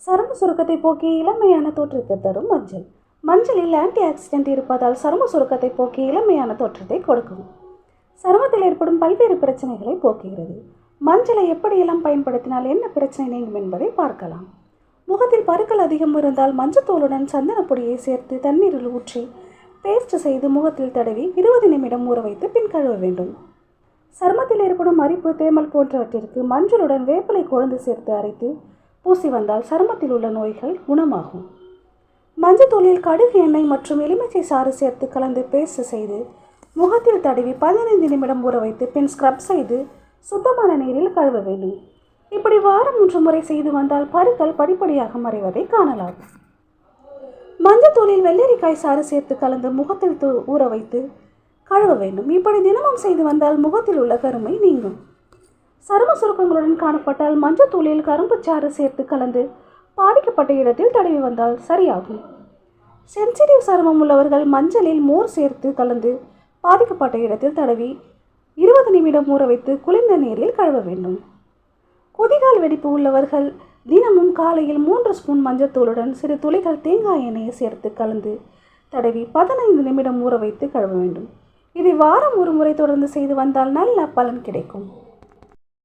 சரும சுருக்கத்தை போக்கி இளமையான தோற்றத்தை தரும் மஞ்சள். மஞ்சளில் ஆன்டி ஆக்சிடென்ட் இருப்பதால் சரும சுருக்கத்தை போக்கி இளமையான தோற்றத்தை கொடுக்கும். சருமத்தில் ஏற்படும் பல்வேறு பிரச்சனைகளை போக்குகிறது. மஞ்சளை எப்படியெல்லாம் பயன்படுத்தினால் என்ன பிரச்சனை நீங்கும் என்பதை பார்க்கலாம். முகத்தில் பருக்கள் அதிகம் இருந்தால் மஞ்சத்தூளுடன் சந்தனப்பொடியை சேர்த்து தண்ணீரில் ஊற்றி பேஸ்ட் செய்து முகத்தில் தடவி 20 நிமிடம் ஊற வைத்து பின் கழுவ வேண்டும். சருமத்தில் ஏற்படும் அரிப்பு, தேமல் போன்றவற்றிற்கு மஞ்சளுடன் வேப்பிலை கொழுந்து சேர்த்து அரைத்து பூசி வந்தால் சருமத்தில் உள்ள நோய்கள் குணமாகும். மஞ்சத்தூளில் கடுகு எண்ணெய் மற்றும் எலுமிச்சை சாறு சேர்த்து கலந்து பேஸ்ட் செய்து முகத்தில் தடவி 15 நிமிடம் ஊற வைத்து பின் ஸ்க்ரப் செய்து சுத்தமான நீரில் கழுவ வேண்டும். இப்படி வாரம் 3 முறை செய்து வந்தால் பருக்கள் படிப்படியாக மறைவதை காணலாம். மஞ்சத்தூளில் வெள்ளரிக்காய் சாறு சேர்த்து கலந்து முகத்தில் ஊற வைத்து கழுவ வேண்டும். இப்படி தினமும் செய்து வந்தால் முகத்தில் உள்ள கருமை நீங்கும். சரும சுருக்கங்களுடன் காணப்பட்டால் மஞ்சத்தூளில் கரும்பு சாறு சேர்த்து கலந்து பாதிக்கப்பட்ட இடத்தில் தடவி வந்தால் சரியாகும். சென்சிட்டிவ் சருமம் உள்ளவர்கள் மஞ்சளில் மோர் சேர்த்து கலந்து பாதிக்கப்பட்ட இடத்தில் தடவி 20 நிமிடம் ஊற வைத்து குளிர்ந்த நீரில் கழுவ வேண்டும். குதிகால் வெடிப்பு உள்ளவர்கள் தினமும் காலையில் 3 ஸ்பூன் மஞ்சத்தூளுடன் சிறு துளிகள் தேங்காய் எண்ணெயை சேர்த்து கலந்து தடவி 15 நிமிடம் ஊற வைத்து கழுவ வேண்டும். இதை வாரம் 1 முறை தொடர்ந்து செய்து வந்தால் நல்ல பலன் கிடைக்கும்.